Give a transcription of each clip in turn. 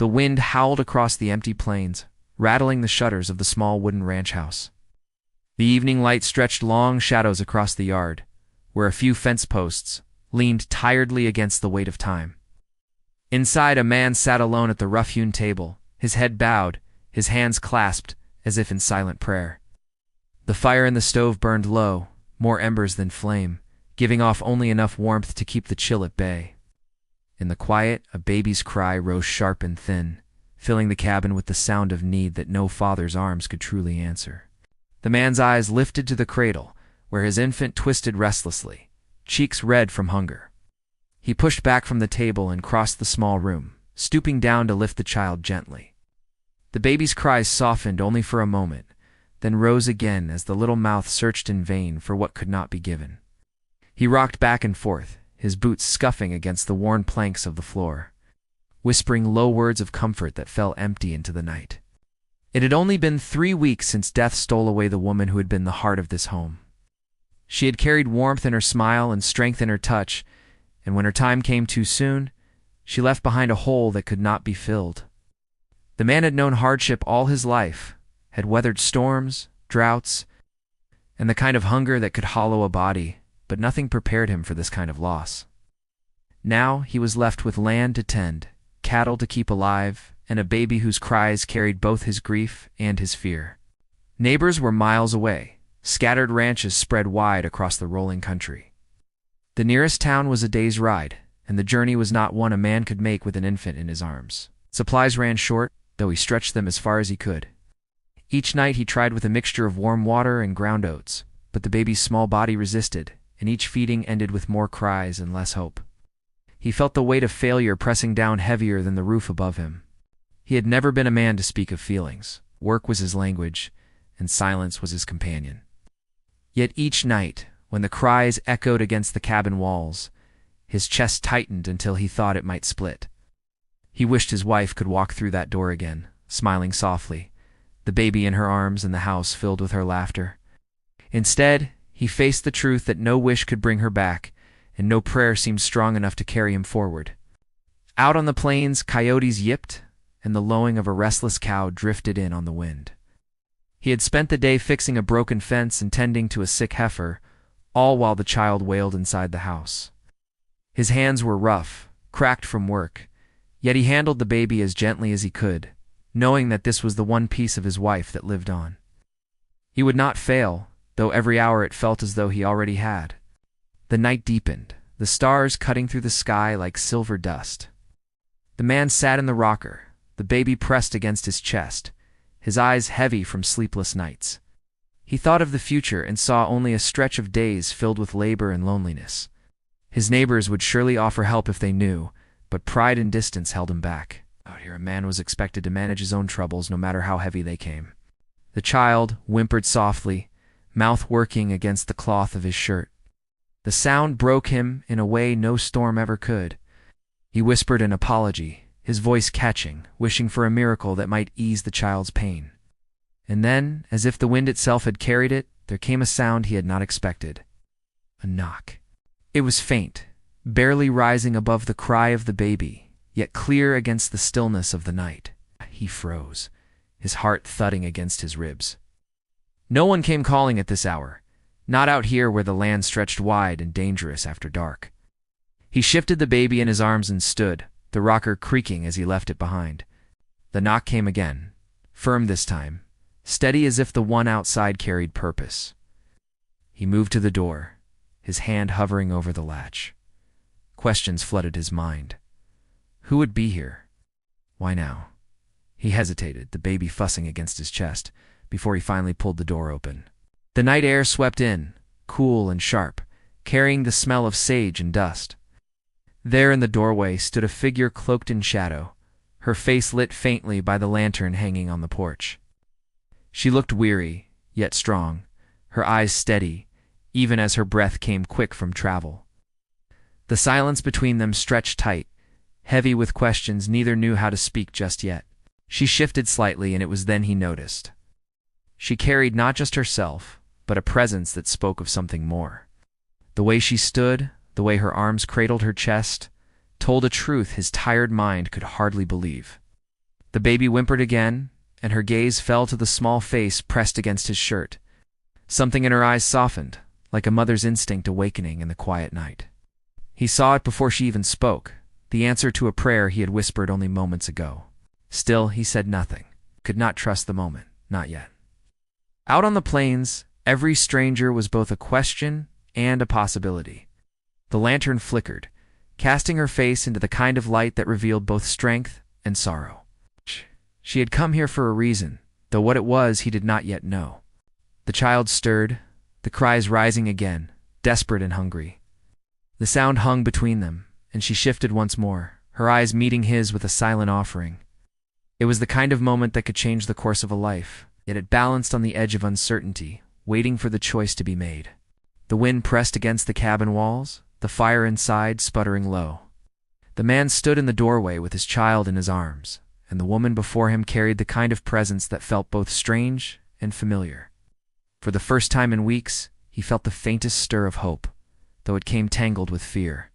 The wind howled across the empty plains, rattling the shutters of the small wooden ranch house. The evening light stretched long shadows across the yard, where a few fence posts leaned tiredly against the weight of time. Inside, a man sat alone at the rough-hewn table, his head bowed, his hands clasped, as if in silent prayer. The fire in the stove burned low, more embers than flame, giving off only enough warmth to keep the chill at bay. In the quiet, a baby's cry rose sharp and thin, filling the cabin with the sound of need that no father's arms could truly answer. The man's eyes lifted to the cradle, where his infant twisted restlessly, cheeks red from hunger. He pushed back from the table and crossed the small room, stooping down to lift the child gently. The baby's cries softened only for a moment, then rose again as the little mouth searched in vain for what could not be given. He rocked back and forth, his boots scuffing against the worn planks of the floor, whispering low words of comfort that fell empty into the night. It had only been 3 weeks since death stole away the woman who had been the heart of this home. She had carried warmth in her smile and strength in her touch, and when her time came too soon, she left behind a hole that could not be filled. The man had known hardship all his life, had weathered storms, droughts, and the kind of hunger that could hollow a body, but nothing prepared him for this kind of loss. Now he was left with land to tend, cattle to keep alive, and a baby whose cries carried both his grief and his fear. Neighbors were miles away. Scattered ranches spread wide across the rolling country. The nearest town was a day's ride, and the journey was not one a man could make with an infant in his arms. Supplies ran short, though he stretched them as far as he could. Each night he tried with a mixture of warm water and ground oats, but the baby's small body resisted, and each feeding ended with more cries and less hope. He felt the weight of failure pressing down heavier than the roof above him. He had never been a man to speak of feelings. Work was his language, and silence was his companion. Yet each night, when the cries echoed against the cabin walls, his chest tightened until he thought it might split. He wished his wife could walk through that door again, smiling softly, the baby in her arms and the house filled with her laughter. Instead, he faced the truth that no wish could bring her back, and no prayer seemed strong enough to carry him forward. Out on the plains, coyotes yipped, and the lowing of a restless cow drifted in on the wind. He had spent the day fixing a broken fence and tending to a sick heifer, all while the child wailed inside the house. His hands were rough, cracked from work, yet he handled the baby as gently as he could, knowing that this was the one piece of his wife that lived on. He would not fail, though every hour it felt as though he already had. The night deepened, the stars cutting through the sky like silver dust. The man sat in the rocker, the baby pressed against his chest, his eyes heavy from sleepless nights. He thought of the future and saw only a stretch of days filled with labor and loneliness. His neighbors would surely offer help if they knew, but pride and distance held him back. Out here, a man was expected to manage his own troubles no matter how heavy they came. The child whimpered softly, mouth working against the cloth of his shirt. The sound broke him in a way no storm ever could. He whispered an apology, his voice catching, wishing for a miracle that might ease the child's pain. And then, as if the wind itself had carried it, there came a sound he had not expected. A knock. It was faint, barely rising above the cry of the baby, yet clear against the stillness of the night. He froze, his heart thudding against his ribs. No one came calling at this hour, not out here where the land stretched wide and dangerous after dark. He shifted the baby in his arms and stood, the rocker creaking as he left it behind. The knock came again, firm this time, steady as if the one outside carried purpose. He moved to the door, his hand hovering over the latch. Questions flooded his mind. Who would be here? Why now? He hesitated, the baby fussing against his chest, before he finally pulled the door open. The night air swept in, cool and sharp, carrying the smell of sage and dust. There in the doorway stood a figure cloaked in shadow, her face lit faintly by the lantern hanging on the porch. She looked weary, yet strong, her eyes steady, even as her breath came quick from travel. The silence between them stretched tight, heavy with questions neither knew how to speak just yet. She shifted slightly, and it was then he noticed. She carried not just herself, but a presence that spoke of something more. The way she stood, the way her arms cradled her chest, told a truth his tired mind could hardly believe. The baby whimpered again, and her gaze fell to the small face pressed against his shirt. Something in her eyes softened, like a mother's instinct awakening in the quiet night. He saw it before she even spoke, the answer to a prayer he had whispered only moments ago. Still, he said nothing. Could not trust the moment, not yet. Out on the plains, every stranger was both a question and a possibility. The lantern flickered, casting her face into the kind of light that revealed both strength and sorrow. She had come here for a reason, though what it was he did not yet know. The child stirred, the cries rising again, desperate and hungry. The sound hung between them, and she shifted once more, her eyes meeting his with a silent offering. It was the kind of moment that could change the course of a life, yet it balanced on the edge of uncertainty, waiting for the choice to be made. The wind pressed against the cabin walls, the fire inside sputtering low. The man stood in the doorway with his child in his arms, and the woman before him carried the kind of presence that felt both strange and familiar. For the first time in weeks, he felt the faintest stir of hope, though it came tangled with fear.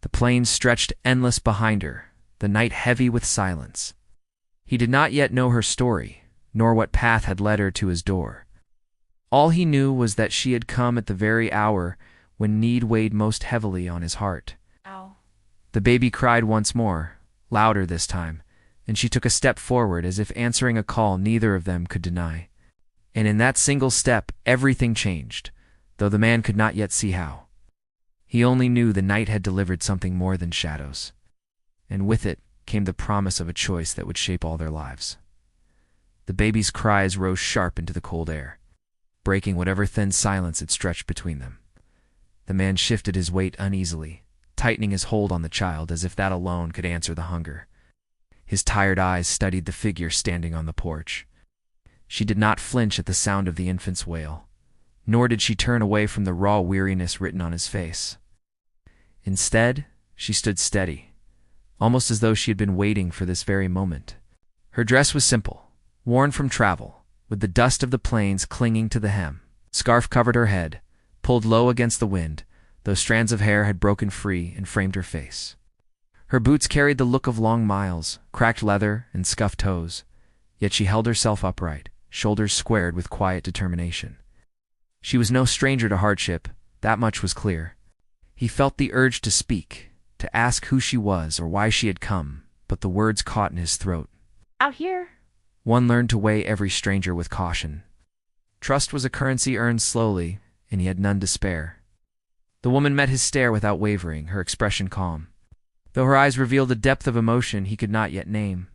The plains stretched endless behind her, the night heavy with silence. He did not yet know her story, nor what path had led her to his door. All he knew was that she had come at the very hour when need weighed most heavily on his heart. Ow. The baby cried once more, louder this time, and she took a step forward as if answering a call neither of them could deny. And in that single step, everything changed, though the man could not yet see how. He only knew the night had delivered something more than shadows, and with it came the promise of a choice that would shape all their lives. The baby's cries rose sharp into the cold air, breaking whatever thin silence had stretched between them. The man shifted his weight uneasily, tightening his hold on the child as if that alone could answer the hunger. His tired eyes studied the figure standing on the porch. She did not flinch at the sound of the infant's wail, nor did she turn away from the raw weariness written on his face. Instead, she stood steady, almost as though she had been waiting for this very moment. Her dress was simple, worn from travel, with the dust of the plains clinging to the hem. Scarf covered her head, pulled low against the wind, though strands of hair had broken free and framed her face. Her boots carried the look of long miles, cracked leather and scuffed toes, yet she held herself upright, shoulders squared with quiet determination. She was no stranger to hardship, that much was clear. He felt the urge to speak, to ask who she was or why she had come, but the words caught in his throat. Out here? One learned to weigh every stranger with caution. Trust was a currency earned slowly, and he had none to spare. The woman met his stare without wavering, her expression calm, though her eyes revealed a depth of emotion he could not yet name.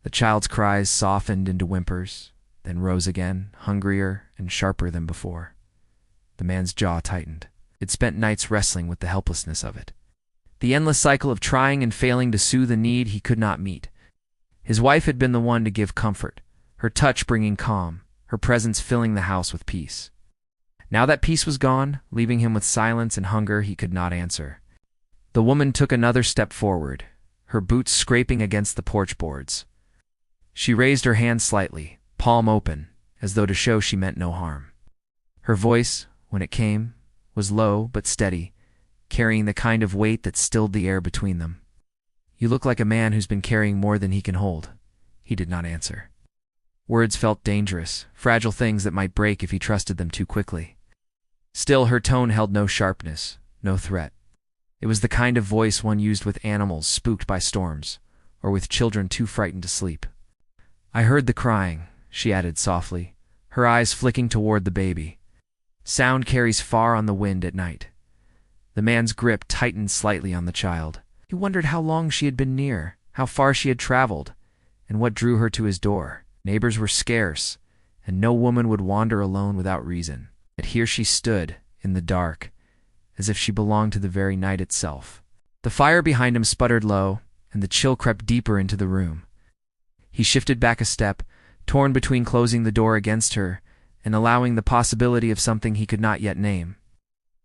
The child's cries softened into whimpers, then rose again, hungrier and sharper than before. The man's jaw tightened. He'd spent nights wrestling with the helplessness of it, the endless cycle of trying and failing to soothe a need he could not meet. His wife had been the one to give comfort, her touch bringing calm, her presence filling the house with peace. Now that peace was gone, leaving him with silence and hunger he could not answer. The woman took another step forward, her boots scraping against the porch boards. She raised her hand slightly, palm open, as though to show she meant no harm. Her voice, when it came, was low but steady, carrying the kind of weight that stilled the air between them. "You look like a man who's been carrying more than he can hold." He did not answer. Words felt dangerous, fragile things that might break if he trusted them too quickly. Still, her tone held no sharpness, no threat. It was the kind of voice one used with animals spooked by storms, or with children too frightened to sleep. "I heard the crying," she added softly, her eyes flicking toward the baby. Sound carries far on the wind at night. The man's grip tightened slightly on the child. He wondered how long she had been near, how far she had traveled, and what drew her to his door. Neighbors were scarce, and no woman would wander alone without reason. Yet here she stood, in the dark, as if she belonged to the very night itself. The fire behind him sputtered low, and the chill crept deeper into the room. He shifted back a step, torn between closing the door against her and allowing the possibility of something he could not yet name.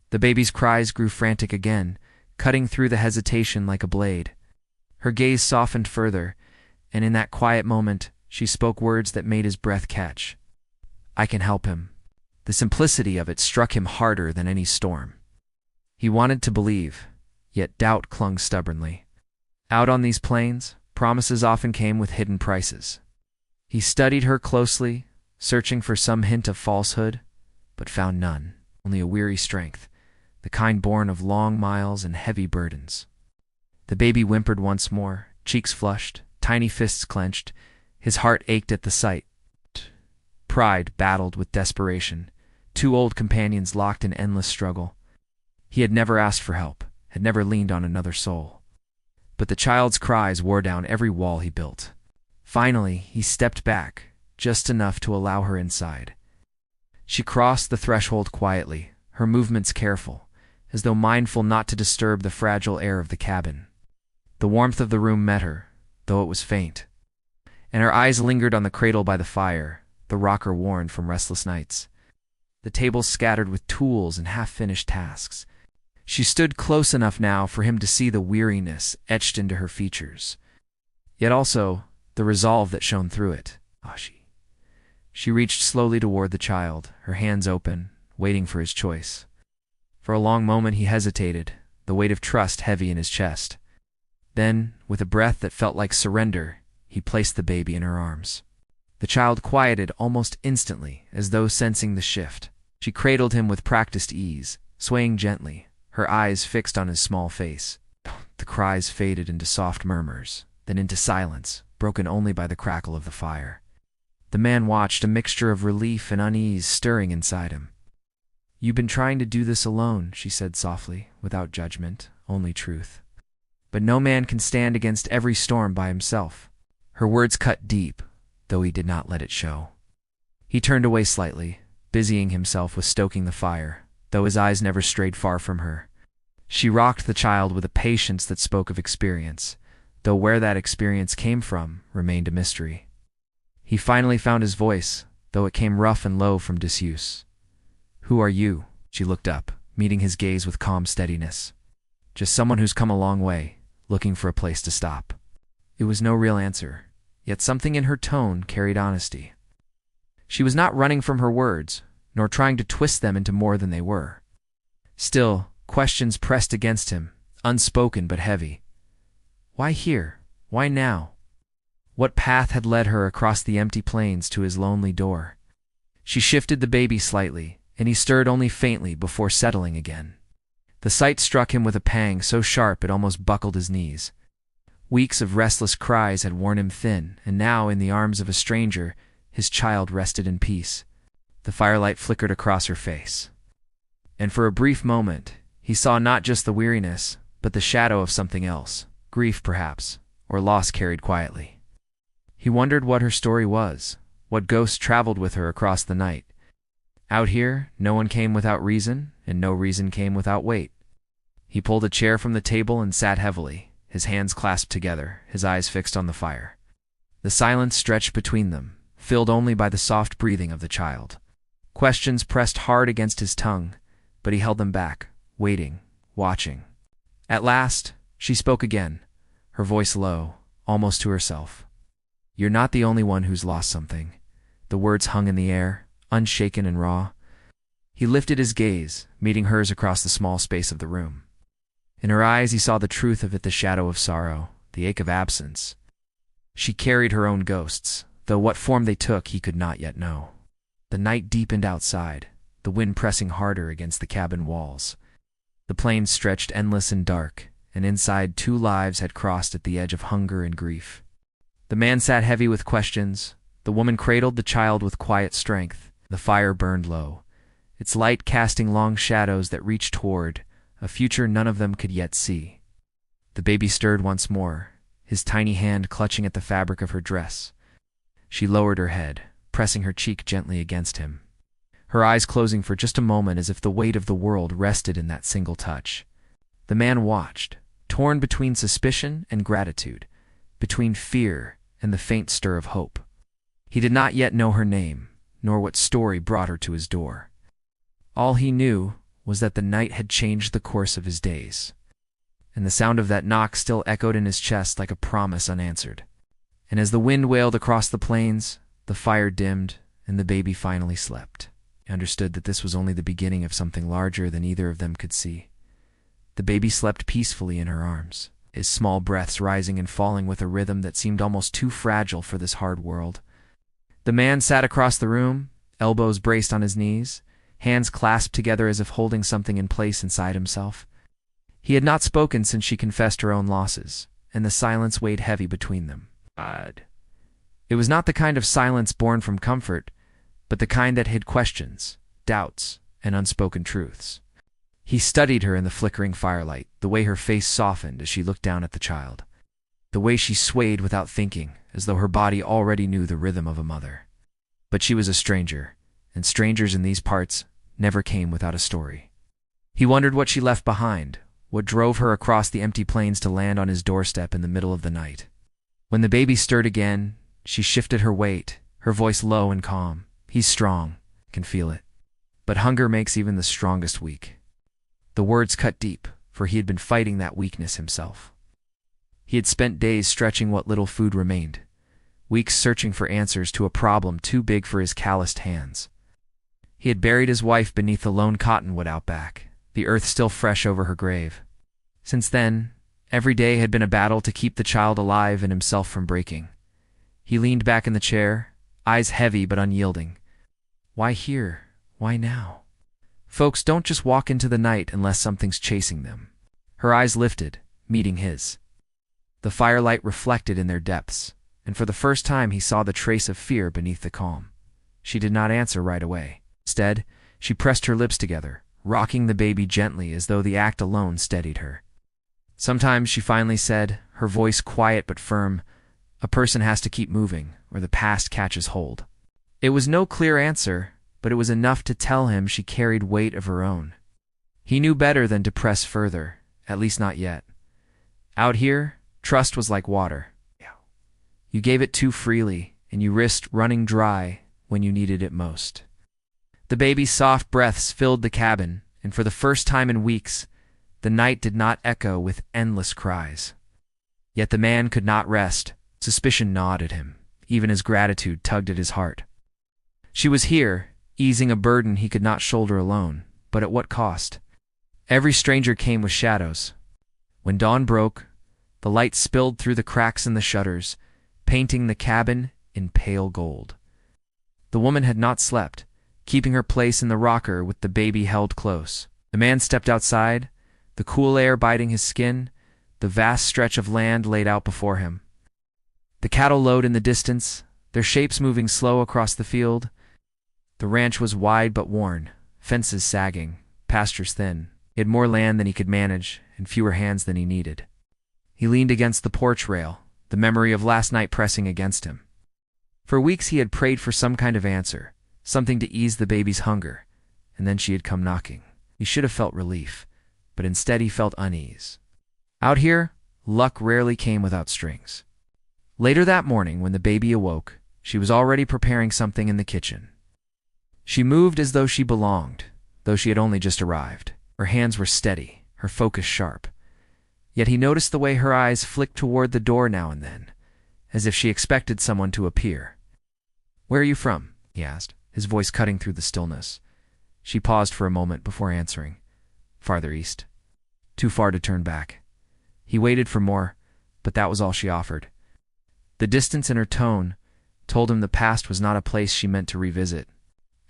The baby's cries grew frantic again, cutting through the hesitation like a blade. Her gaze softened further, and in that quiet moment, she spoke words that made his breath catch. "I can help him." The simplicity of it struck him harder than any storm. He wanted to believe, yet doubt clung stubbornly. Out on these plains, promises often came with hidden prices. He studied her closely, searching for some hint of falsehood, but found none, only a weary strength, the kind born of long miles and heavy burdens. The baby whimpered once more, cheeks flushed, tiny fists clenched. His heart ached at the sight. Pride battled with desperation, two old companions locked in endless struggle. He had never asked for help, had never leaned on another soul. But the child's cries wore down every wall he built. Finally, he stepped back, just enough to allow her inside. She crossed the threshold quietly, her movements careful, as though mindful not to disturb the fragile air of the cabin. The warmth of the room met her, though it was faint, and her eyes lingered on the cradle by the fire, the rocker worn from restless nights. The table scattered with tools and half-finished tasks. She stood close enough now for him to see the weariness etched into her features, yet also the resolve that shone through it. She reached slowly toward the child, her hands open, waiting for his choice. For a long moment he hesitated, the weight of trust heavy in his chest. Then, with a breath that felt like surrender, he placed the baby in her arms. The child quieted almost instantly, as though sensing the shift. She cradled him with practiced ease, swaying gently, her eyes fixed on his small face. The cries faded into soft murmurs, then into silence, broken only by the crackle of the fire. The man watched, a mixture of relief and unease stirring inside him. "You've been trying to do this alone," she said softly, without judgment, only truth. "But no man can stand against every storm by himself." Her words cut deep, though he did not let it show. He turned away slightly, busying himself with stoking the fire, though his eyes never strayed far from her. She rocked the child with a patience that spoke of experience, though where that experience came from remained a mystery. He finally found his voice, though it came rough and low from disuse. "Who are you?" She looked up, meeting his gaze with calm steadiness. "Just someone who's come a long way, looking for a place to stop." It was no real answer, yet something in her tone carried honesty. She was not running from her words, nor trying to twist them into more than they were. Still, questions pressed against him, unspoken but heavy. Why here? Why now? What path had led her across the empty plains to his lonely door? She shifted the baby slightly, and he stirred only faintly before settling again. The sight struck him with a pang so sharp it almost buckled his knees. Weeks of restless cries had worn him thin, and now, in the arms of a stranger, his child rested in peace. The firelight flickered across her face. And for a brief moment, he saw not just the weariness, but the shadow of something else, grief perhaps, or loss carried quietly. He wondered what her story was, what ghosts traveled with her across the night. Out here, no one came without reason, and no reason came without weight. He pulled a chair from the table and sat heavily, his hands clasped together, his eyes fixed on the fire. The silence stretched between them, filled only by the soft breathing of the child. Questions pressed hard against his tongue, but he held them back, waiting, watching. At last, she spoke again, her voice low, almost to herself. "You're not the only one who's lost something." The words hung in the air, unshaken and raw. He lifted his gaze, meeting hers across the small space of the room. In her eyes he saw the truth of it, the shadow of sorrow, the ache of absence. She carried her own ghosts, though what form they took he could not yet know. The night deepened outside, the wind pressing harder against the cabin walls. The plains stretched endless and dark, and inside 2 lives had crossed at the edge of hunger and grief. The man sat heavy with questions, the woman cradled the child with quiet strength. The fire burned low, its light casting long shadows that reached toward a future none of them could yet see. The baby stirred once more, his tiny hand clutching at the fabric of her dress. She lowered her head, pressing her cheek gently against him, her eyes closing for just a moment as if the weight of the world rested in that single touch. The man watched, torn between suspicion and gratitude, between fear and the faint stir of hope. He did not yet know her name, nor what story brought her to his door. All he knew was that the night had changed the course of his days, and the sound of that knock still echoed in his chest like a promise unanswered. And as the wind wailed across the plains, the fire dimmed, and the baby finally slept. He understood that this was only the beginning of something larger than either of them could see. The baby slept peacefully in her arms, his small breaths rising and falling with a rhythm that seemed almost too fragile for this hard world. The man sat across the room, elbows braced on his knees, hands clasped together as if holding something in place inside himself. He had not spoken since she confessed her own losses, and the silence weighed heavy between them. Odd. It was not the kind of silence born from comfort, but the kind that hid questions, doubts, and unspoken truths. He studied her in the flickering firelight, the way her face softened as she looked down at the child, the way she swayed without thinking, as though her body already knew the rhythm of a mother. But she was a stranger, and strangers in these parts never came without a story. He wondered what she left behind, what drove her across the empty plains to land on his doorstep in the middle of the night. When the baby stirred again, she shifted her weight, her voice low and calm. He's strong, can feel it. But hunger makes even the strongest weak. The words cut deep, for he had been fighting that weakness himself. He had spent days stretching what little food remained, weeks searching for answers to a problem too big for his calloused hands. He had buried his wife beneath the lone cottonwood out back, the earth still fresh over her grave. Since then, every day had been a battle to keep the child alive and himself from breaking. He leaned back in the chair, eyes heavy but unyielding. Why here? Why now? Folks don't just walk into the night unless something's chasing them. Her eyes lifted, meeting his. The firelight reflected in their depths, and for the first time he saw the trace of fear beneath the calm. She did not answer right away. Instead, she pressed her lips together, rocking the baby gently as though the act alone steadied her. Sometimes she finally said, her voice quiet but firm, "A person has to keep moving, or the past catches hold." It was no clear answer, but it was enough to tell him she carried weight of her own. He knew better than to press further, at least not yet. Out here, trust was like water. You gave it too freely, and you risked running dry when you needed it most. The baby's soft breaths filled the cabin, and for the first time in weeks, the night did not echo with endless cries. Yet the man could not rest. Suspicion gnawed at him, even as gratitude tugged at his heart. She was here, easing a burden he could not shoulder alone, but at what cost? Every stranger came with shadows. When dawn broke, the light spilled through the cracks in the shutters, painting the cabin in pale gold. The woman had not slept, keeping her place in the rocker with the baby held close. The man stepped outside, the cool air biting his skin, the vast stretch of land laid out before him. The cattle lowed in the distance, their shapes moving slow across the field. The ranch was wide but worn, fences sagging, pastures thin. He had more land than he could manage, and fewer hands than he needed. He leaned against the porch rail, the memory of last night pressing against him. For weeks he had prayed for some kind of answer, something to ease the baby's hunger, and then she had come knocking. He should have felt relief, but instead he felt unease. Out here, luck rarely came without strings. Later that morning, when the baby awoke, she was already preparing something in the kitchen. She moved as though she belonged, though she had only just arrived. Her hands were steady, her focus sharp. Yet he noticed the way her eyes flicked toward the door now and then, as if she expected someone to appear. "Where are you from?" he asked, his voice cutting through the stillness. She paused for a moment before answering. "Farther east." Too far to turn back. He waited for more, but that was all she offered. The distance in her tone told him the past was not a place she meant to revisit.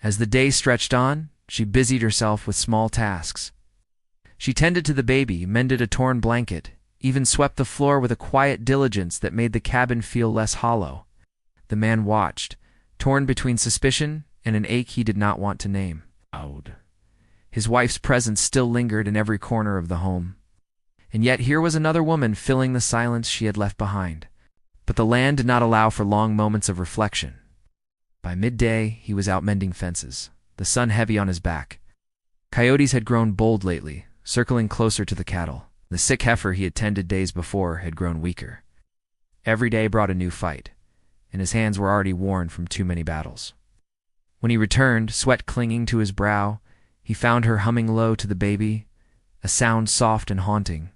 As the day stretched on, she busied herself with small tasks. She tended to the baby, mended a torn blanket, even swept the floor with a quiet diligence that made the cabin feel less hollow. The man watched, torn between suspicion and an ache he did not want to name. His wife's presence still lingered in every corner of the home. And yet here was another woman filling the silence she had left behind. But the land did not allow for long moments of reflection. By midday, he was out mending fences, the sun heavy on his back. Coyotes had grown bold lately, circling closer to the cattle. The sick heifer he had tended days before had grown weaker. Every day brought a new fight, and his hands were already worn from too many battles. When he returned, sweat clinging to his brow, he found her humming low to the baby, a sound soft and haunting.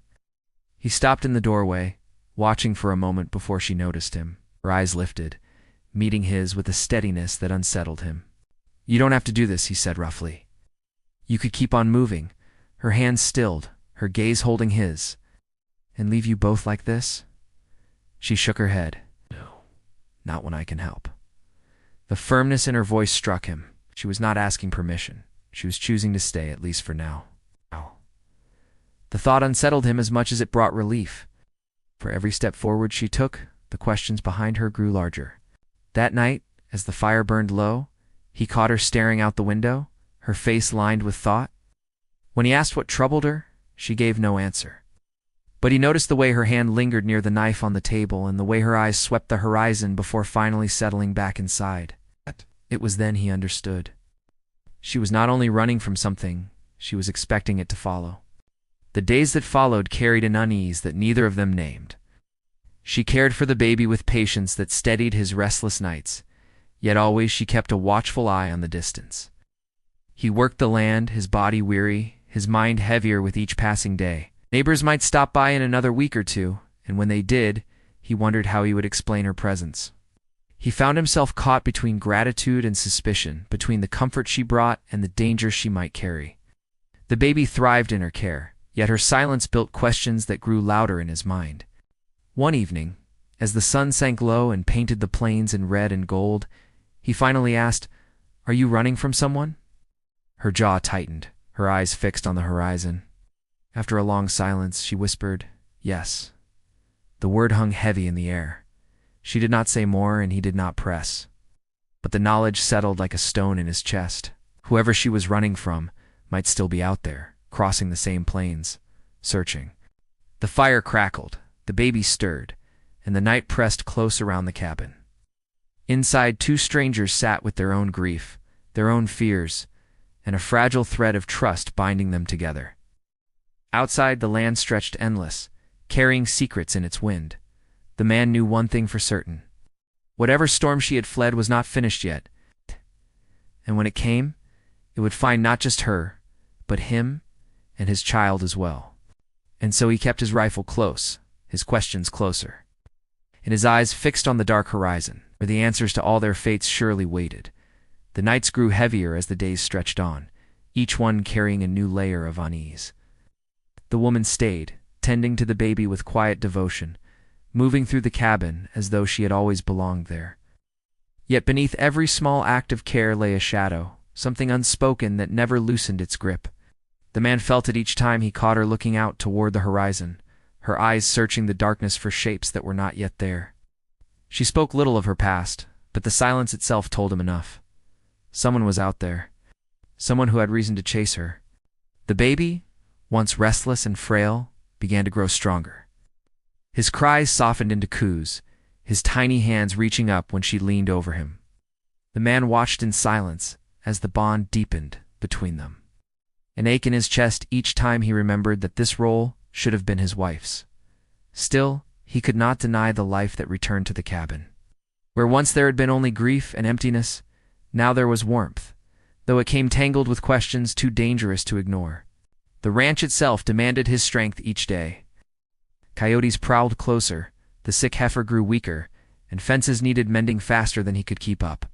He stopped in the doorway, watching for a moment before she noticed him. Her eyes lifted, meeting his with a steadiness that unsettled him. "You don't have to do this," he said roughly. "You could keep on moving," her hands stilled, her gaze holding his. "And leave you both like this?" She shook her head. "No, not when I can help." The firmness in her voice struck him. She was not asking permission. She was choosing to stay, at least for now. The thought unsettled him as much as it brought relief. For every step forward she took, the questions behind her grew larger. That night, as the fire burned low, he caught her staring out the window, her face lined with thought. When he asked what troubled her, she gave no answer. But he noticed the way her hand lingered near the knife on the table and the way her eyes swept the horizon before finally settling back inside. It was then he understood. She was not only running from something, she was expecting it to follow. The days that followed carried an unease that neither of them named. She cared for the baby with patience that steadied his restless nights, yet always she kept a watchful eye on the distance. He worked the land, his body weary, his mind heavier with each passing day. Neighbors might stop by in another week or two, and when they did, he wondered how he would explain her presence. He found himself caught between gratitude and suspicion, between the comfort she brought and the danger she might carry. The baby thrived in her care, yet her silence built questions that grew louder in his mind. One evening, as the sun sank low and painted the plains in red and gold, he finally asked, "Are you running from someone?" Her jaw tightened, her eyes fixed on the horizon. After a long silence, she whispered, "Yes." The word hung heavy in the air. She did not say more, and he did not press. But the knowledge settled like a stone in his chest. Whoever she was running from might still be out there, crossing the same plains, searching. The fire crackled, the baby stirred, and the night pressed close around the cabin. Inside, two strangers sat with their own grief, their own fears, and a fragile thread of trust binding them together. Outside, the land stretched endless, carrying secrets in its wind. The man knew one thing for certain. Whatever storm she had fled was not finished yet. And when it came, it would find not just her, but him and his child as well. And so he kept his rifle close, his questions closer, and his eyes fixed on the dark horizon, where the answers to all their fates surely waited. The nights grew heavier as the days stretched on, each one carrying a new layer of unease. The woman stayed, tending to the baby with quiet devotion, moving through the cabin as though she had always belonged there. Yet beneath every small act of care lay a shadow, something unspoken that never loosened its grip. The man felt it each time he caught her looking out toward the horizon, her eyes searching the darkness for shapes that were not yet there. She spoke little of her past, but the silence itself told him enough. Someone was out there, someone who had reason to chase her. The baby, once restless and frail, began to grow stronger. His cries softened into coos, his tiny hands reaching up when she leaned over him. The man watched in silence as the bond deepened between them, an ache in his chest each time he remembered that this role should have been his wife's. Still, he could not deny the life that returned to the cabin. Where once there had been only grief and emptiness, now there was warmth, though it came tangled with questions too dangerous to ignore. The ranch itself demanded his strength each day. Coyotes prowled closer, the sick heifer grew weaker, and fences needed mending faster than he could keep up.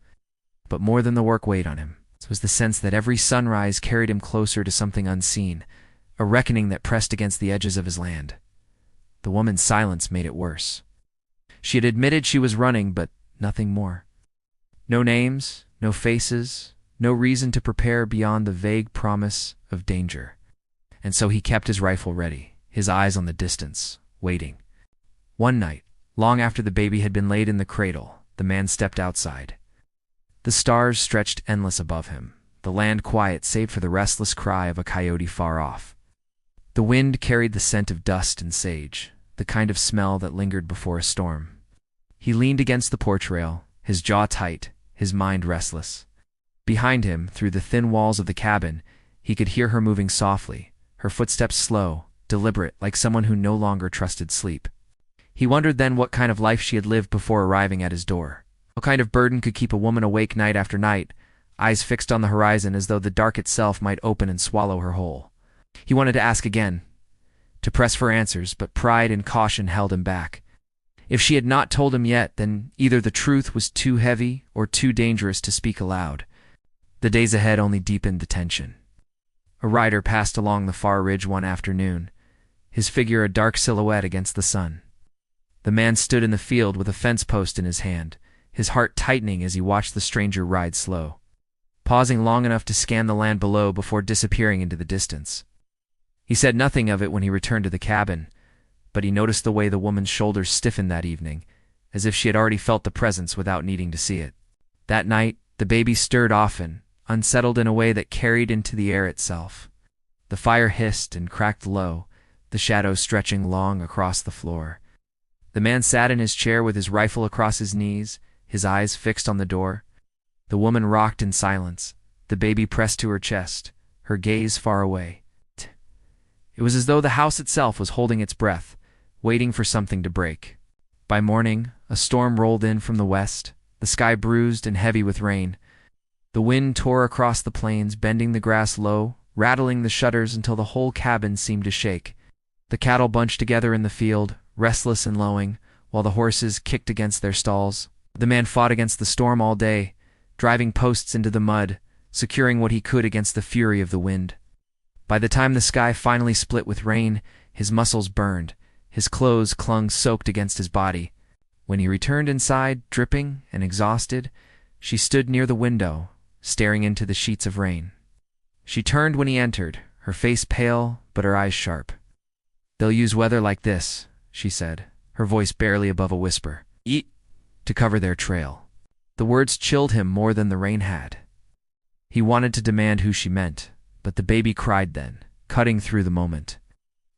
But more than the work weighed on him was the sense that every sunrise carried him closer to something unseen, a reckoning that pressed against the edges of his land. The woman's silence made it worse. She had admitted she was running, but nothing more. No names, no faces, no reason to prepare beyond the vague promise of danger. And so he kept his rifle ready, his eyes on the distance, waiting. One night, long after the baby had been laid in the cradle, the man stepped outside. The stars stretched endless above him, the land quiet save for the restless cry of a coyote far off. The wind carried the scent of dust and sage, the kind of smell that lingered before a storm. He leaned against the porch rail, his jaw tight, his mind restless. Behind him, through the thin walls of the cabin, he could hear her moving softly, her footsteps slow, deliberate, like someone who no longer trusted sleep. He wondered then what kind of life she had lived before arriving at his door. What kind of burden could keep a woman awake night after night, eyes fixed on the horizon as though the dark itself might open and swallow her whole. He wanted to ask again, to press for answers, but pride and caution held him back. If she had not told him yet, then either the truth was too heavy or too dangerous to speak aloud. The days ahead only deepened the tension. A rider passed along the far ridge one afternoon, his figure a dark silhouette against the sun. The man stood in the field with a fence post in his hand, his heart tightening as he watched the stranger ride slow, pausing long enough to scan the land below before disappearing into the distance. He said nothing of it when he returned to the cabin, but he noticed the way the woman's shoulders stiffened that evening, as if she had already felt the presence without needing to see it. That night, the baby stirred often, unsettled in a way that carried into the air itself. The fire hissed and cracked low, the shadows stretching long across the floor. The man sat in his chair with his rifle across his knees, his eyes fixed on the door. The woman rocked in silence, the baby pressed to her chest, her gaze far away. It was as though the house itself was holding its breath, waiting for something to break. By morning, a storm rolled in from the west, the sky bruised and heavy with rain. The wind tore across the plains, bending the grass low, rattling the shutters until the whole cabin seemed to shake. The cattle bunched together in the field, restless and lowing, while the horses kicked against their stalls. The man fought against the storm all day, driving posts into the mud, securing what he could against the fury of the wind. By the time the sky finally split with rain, his muscles burned, his clothes clung soaked against his body. When he returned inside, dripping and exhausted, she stood near the window, staring into the sheets of rain. She turned when he entered, her face pale but her eyes sharp. "They'll use weather like this," she said, her voice barely above a whisper, to cover their trail." The words chilled him more than the rain had. He wanted to demand who she meant, but the baby cried then, cutting through the moment.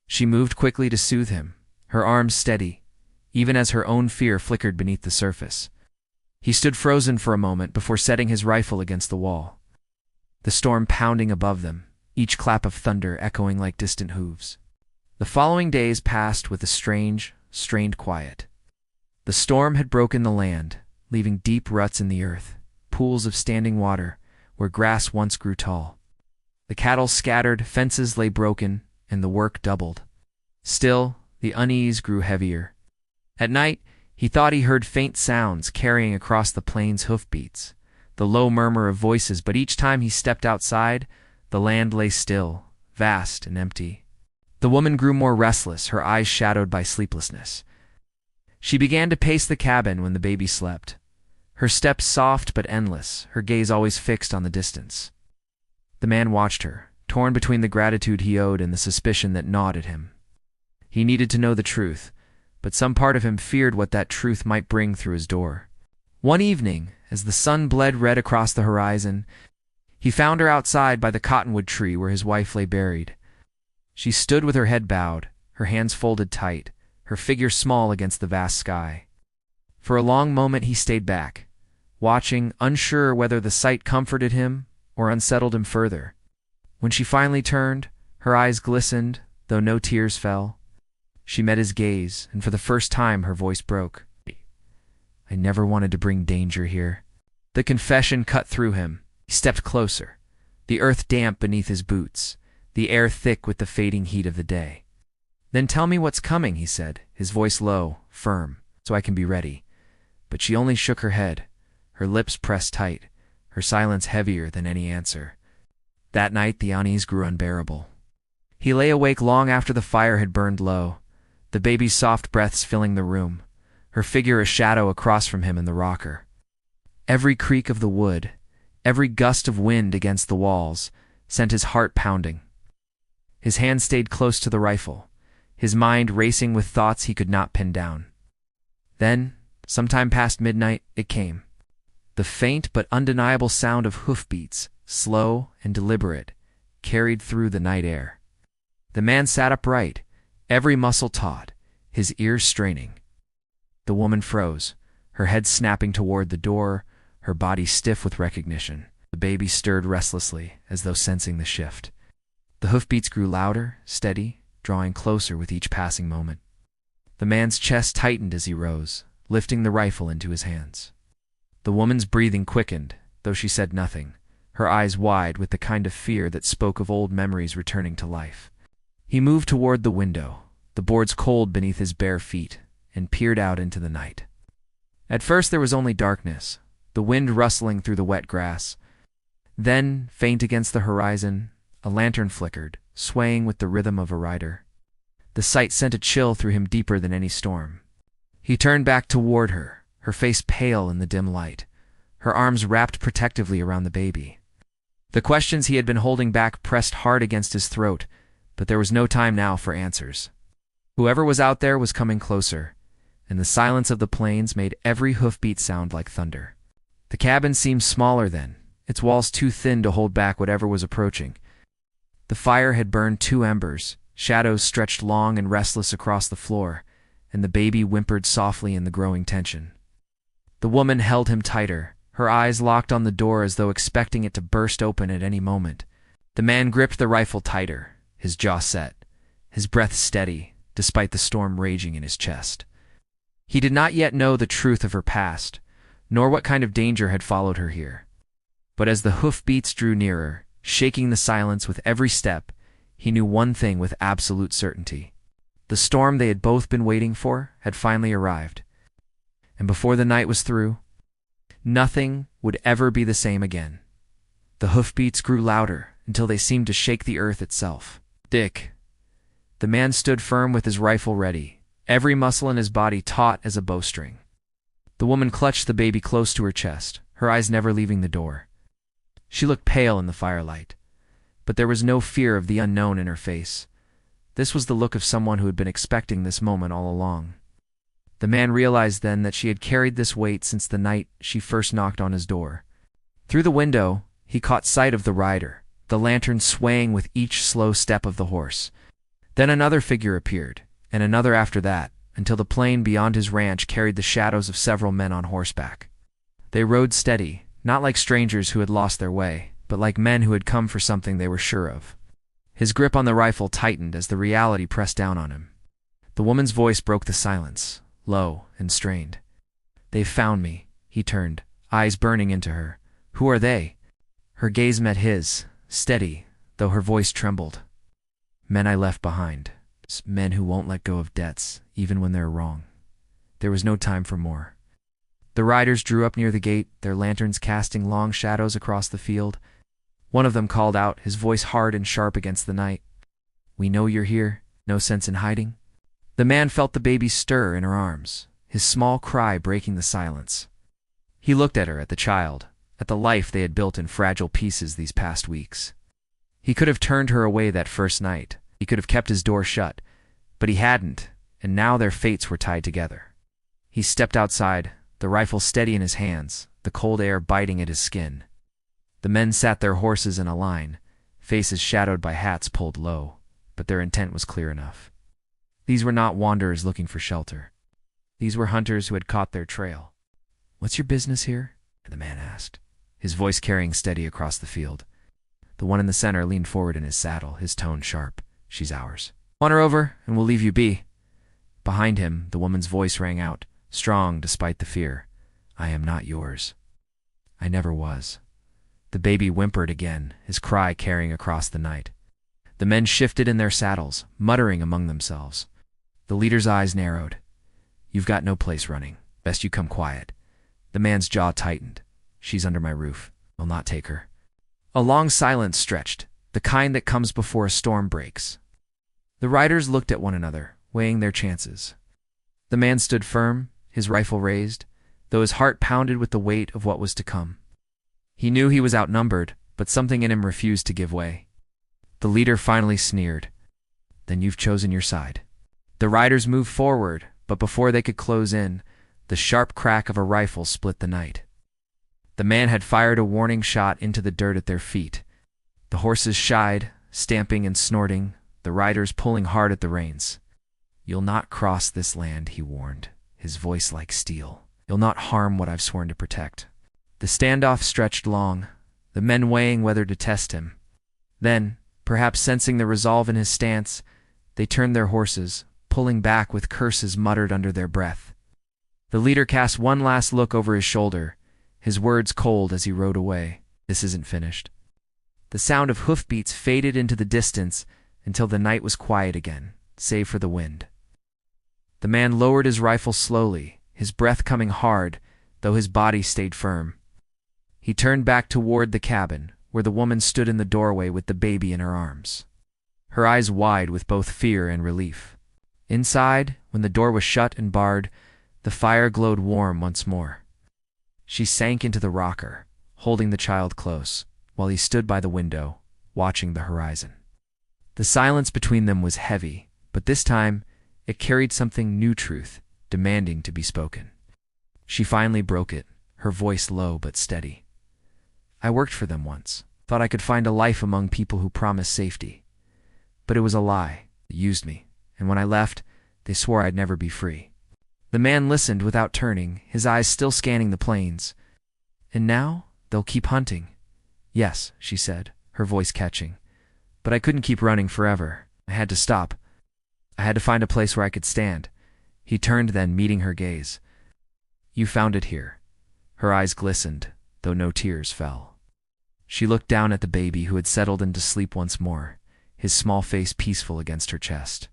She moved quickly to soothe him, her arms steady, even as her own fear flickered beneath the surface. He stood frozen for a moment before setting his rifle against the wall. The storm pounding above them, each clap of thunder echoing like distant hooves. The following days passed with a strange, strained quiet. The storm had broken the land, leaving deep ruts in the earth, pools of standing water, where grass once grew tall. The cattle scattered, fences lay broken, and the work doubled. Still, the unease grew heavier. At night, he thought he heard faint sounds carrying across the plains hoofbeats, the low murmur of voices, but each time he stepped outside, the land lay still, vast and empty. The woman grew more restless, her eyes shadowed by sleeplessness. She began to pace the cabin when the baby slept, her steps soft but endless, her gaze always fixed on the distance. The man watched her, torn between the gratitude he owed and the suspicion that gnawed at him. He needed to know the truth, but some part of him feared what that truth might bring through his door. One evening, as the sun bled red across the horizon, he found her outside by the cottonwood tree where his wife lay buried. She stood with her head bowed, her hands folded tight, her figure small against the vast sky. For a long moment he stayed back, watching, unsure whether the sight comforted him or unsettled him further. When she finally turned, her eyes glistened, though no tears fell. She met his gaze, and for the first time her voice broke. "I never wanted to bring danger here." The confession cut through him. He stepped closer, the earth damp beneath his boots, the air thick with the fading heat of the day. "Then tell me what's coming," he said, his voice low, firm, "so I can be ready." But she only shook her head, her lips pressed tight, her silence heavier than any answer. That night the unease grew unbearable. He lay awake long after the fire had burned low, the baby's soft breaths filling the room, her figure a shadow across from him in the rocker. Every creak of the wood, every gust of wind against the walls, sent his heart pounding. His hand stayed close to the rifle, his mind racing with thoughts he could not pin down. Then, sometime past midnight, it came. The faint but undeniable sound of hoofbeats, slow and deliberate, carried through the night air. The man sat upright, every muscle taut, his ears straining. The woman froze, her head snapping toward the door, her body stiff with recognition. The baby stirred restlessly, as though sensing the shift. The hoofbeats grew louder, steady, drawing closer with each passing moment. The man's chest tightened as he rose, lifting the rifle into his hands. The woman's breathing quickened, though she said nothing, her eyes wide with the kind of fear that spoke of old memories returning to life. He moved toward the window, the boards cold beneath his bare feet, and peered out into the night. At first there was only darkness, the wind rustling through the wet grass. Then, faint against the horizon, a lantern flickered, swaying with the rhythm of a rider. The sight sent a chill through him deeper than any storm. He turned back toward her, her face pale in the dim light, her arms wrapped protectively around the baby. The questions he had been holding back pressed hard against his throat, but there was no time now for answers. Whoever was out there was coming closer, and the silence of the plains made every hoofbeat sound like thunder. The cabin seemed smaller then, its walls too thin to hold back whatever was approaching. The fire had burned 2 embers, shadows stretched long and restless across the floor, and the baby whimpered softly in the growing tension. The woman held him tighter, her eyes locked on the door as though expecting it to burst open at any moment. The man gripped the rifle tighter, his jaw set, his breath steady, despite the storm raging in his chest. He did not yet know the truth of her past, nor what kind of danger had followed her here. But as the hoofbeats drew nearer, shaking the silence with every step, he knew one thing with absolute certainty. The storm they had both been waiting for had finally arrived. And before the night was through, nothing would ever be the same again. The hoofbeats grew louder until they seemed to shake the earth itself. "Dick." The man stood firm with his rifle ready, every muscle in his body taut as a bowstring. The woman clutched the baby close to her chest, her eyes never leaving the door. She looked pale in the firelight, but there was no fear of the unknown in her face. This was the look of someone who had been expecting this moment all along. The man realized then that she had carried this weight since the night she first knocked on his door. Through the window, he caught sight of the rider, the lantern swaying with each slow step of the horse. Then another figure appeared, and another after that, until the plain beyond his ranch carried the shadows of several men on horseback. They rode steady, not like strangers who had lost their way, but like men who had come for something they were sure of. His grip on the rifle tightened as the reality pressed down on him. The woman's voice broke the silence, low and strained. "They've found me," he turned, eyes burning into her. "Who are they?" Her gaze met his, steady, though her voice trembled. "Men I left behind. Men who won't let go of debts, even when they're wrong." There was no time for more. The riders drew up near the gate, their lanterns casting long shadows across the field. One of them called out, his voice hard and sharp against the night. "We know you're here. No sense in hiding." The man felt the baby stir in her arms, his small cry breaking the silence. He looked at her, at the child, at the life they had built in fragile pieces these past weeks. He could have turned her away that first night. He could have kept his door shut, but he hadn't, and now their fates were tied together. He stepped outside, the rifle steady in his hands, the cold air biting at his skin. The men sat their horses in a line, faces shadowed by hats pulled low, but their intent was clear enough. These were not wanderers looking for shelter. These were hunters who had caught their trail. "What's your business here?" the man asked, his voice carrying steady across the field. The one in the center leaned forward in his saddle, his tone sharp. "She's ours. Want her over, and we'll leave you be." Behind him, the woman's voice rang out, strong despite the fear. "I am not yours. I never was." The baby whimpered again, his cry carrying across the night. The men shifted in their saddles, muttering among themselves. The leader's eyes narrowed. "You've got no place running. Best you come quiet." The man's jaw tightened. "She's under my roof. I'll not take her." A long silence stretched, the kind that comes before a storm breaks. The riders looked at one another, weighing their chances. The man stood firm, his rifle raised, though his heart pounded with the weight of what was to come. He knew he was outnumbered, but something in him refused to give way. The leader finally sneered. "Then you've chosen your side." The riders moved forward, but before they could close in, the sharp crack of a rifle split the night. The man had fired a warning shot into the dirt at their feet. The horses shied, stamping and snorting, the riders pulling hard at the reins. "You'll not cross this land," he warned, his voice like steel. "You'll not harm what I've sworn to protect." The standoff stretched long, the men weighing whether to test him. Then, perhaps sensing the resolve in his stance, they turned their horses, pulling back with curses muttered under their breath. The leader cast one last look over his shoulder, his words cold as he rode away. "This isn't finished." The sound of hoofbeats faded into the distance until the night was quiet again, save for the wind. The man lowered his rifle slowly, his breath coming hard, though his body stayed firm. He turned back toward the cabin, where the woman stood in the doorway with the baby in her arms, her eyes wide with both fear and relief. Inside, when the door was shut and barred, The fire glowed warm once more. She sank into the rocker, holding the child close, while he stood by the window, watching the horizon. The silence between them was heavy, but this time it carried something new, truth, demanding to be spoken. She finally broke it, her voice low but steady. I worked for them once, thought I could find a life among people who promised safety. But it was a lie. They used me, and when I left, they swore I'd never be free. The man listened without turning, his eyes still scanning the plains. And now they'll keep hunting. Yes, she said, her voice catching. But I couldn't keep running forever. I had to stop. I had to find a place where I could stand. He turned then, meeting her gaze. You found it here. Her eyes glistened, though no tears fell. She looked down at the baby who had settled into sleep once more, his small face peaceful against her chest.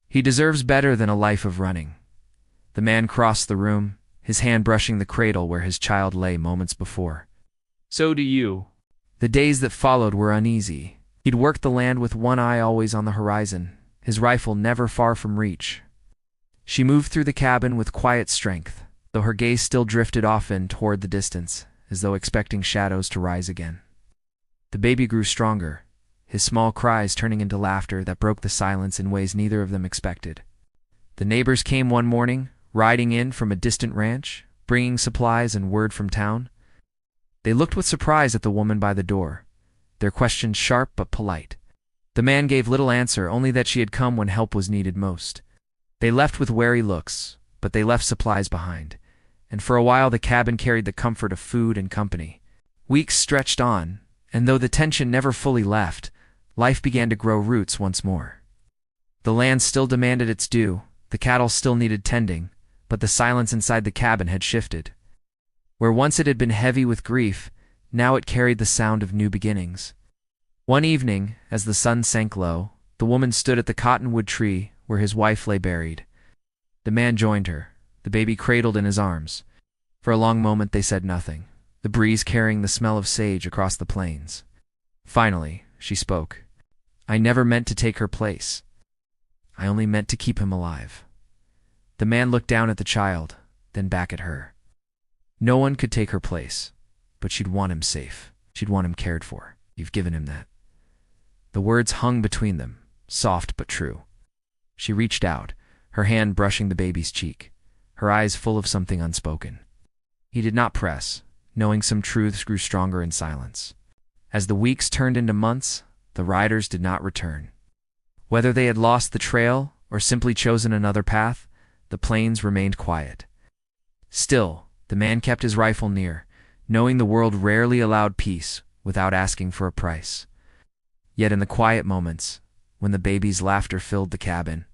He deserves better than a life of running. The man crossed the room, his hand brushing the cradle where his child lay moments before. So do you. The days that followed were uneasy. He'd worked the land with one eye always on the horizon, his rifle never far from reach. She moved through the cabin with quiet strength, though her gaze still drifted often toward the distance, as though expecting shadows to rise again. The baby grew stronger, his small cries turning into laughter that broke the silence in ways neither of them expected. The neighbors came one morning, riding in from a distant ranch, bringing supplies and word from town. They looked with surprise at the woman by the door, their questions sharp but polite. The man gave little answer, only that she had come when help was needed most. They left with wary looks, but they left supplies behind, and for a while the cabin carried the comfort of food and company. Weeks stretched on, and though the tension never fully left, life began to grow roots once more. The land still demanded its due, the cattle still needed tending, but the silence inside the cabin had shifted. Where once it had been heavy with grief, now it carried the sound of new beginnings. One evening, as the sun sank low, the woman stood at the cottonwood tree where his wife lay buried. The man joined her, the baby cradled in his arms. For a long moment they said nothing, the breeze carrying the smell of sage across the plains. Finally, she spoke. I never meant to take her place. I only meant to keep him alive. The man looked down at the child, then back at her. No one could take her place, but she'd want him safe. She'd want him cared for. You've given him that. The words hung between them, soft but true. She reached out, her hand brushing the baby's cheek, her eyes full of something unspoken. He did not press, knowing some truths grew stronger in silence. As the weeks turned into months, the riders did not return. Whether they had lost the trail or simply chosen another path, the plains remained quiet. Still, the man kept his rifle near, knowing the world rarely allowed peace without asking for a price. Yet in the quiet moments, when the baby's laughter filled the cabin,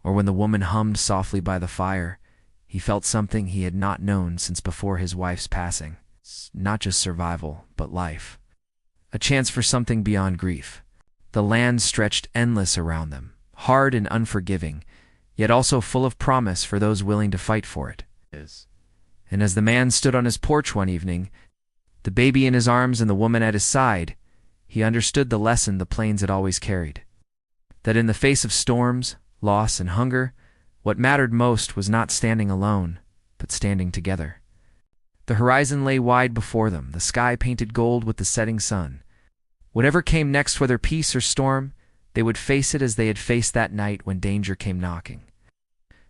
or when the woman hummed softly by the fire, he felt something he had not known since before his wife's passing. Not just survival, but life. A chance for something beyond grief. The land stretched endless around them, hard and unforgiving, yet also full of promise for those willing to fight for it. And as the man stood on his porch one evening, the baby in his arms and the woman at his side, he understood the lesson the plains had always carried. That in the face of storms, loss, and hunger, what mattered most was not standing alone, but standing together. The horizon lay wide before them, the sky painted gold with the setting sun. Whatever came next, whether peace or storm, they would face it as they had faced that night when danger came knocking.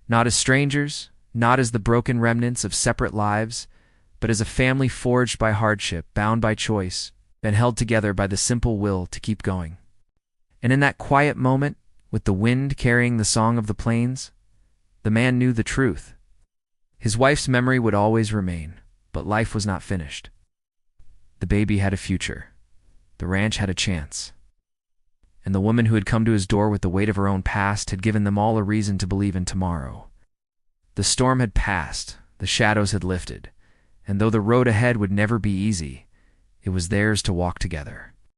Not as strangers, not as the broken remnants of separate lives, but as a family forged by hardship, bound by choice, and held together by the simple will to keep going. And in that quiet moment, with the wind carrying the song of the plains, the man knew the truth. His wife's memory would always remain, but life was not finished. The baby had a future. The ranch had a chance. And the woman who had come to his door with the weight of her own past had given them all a reason to believe in tomorrow. The storm had passed, the shadows had lifted, and though the road ahead would never be easy, it was theirs to walk together.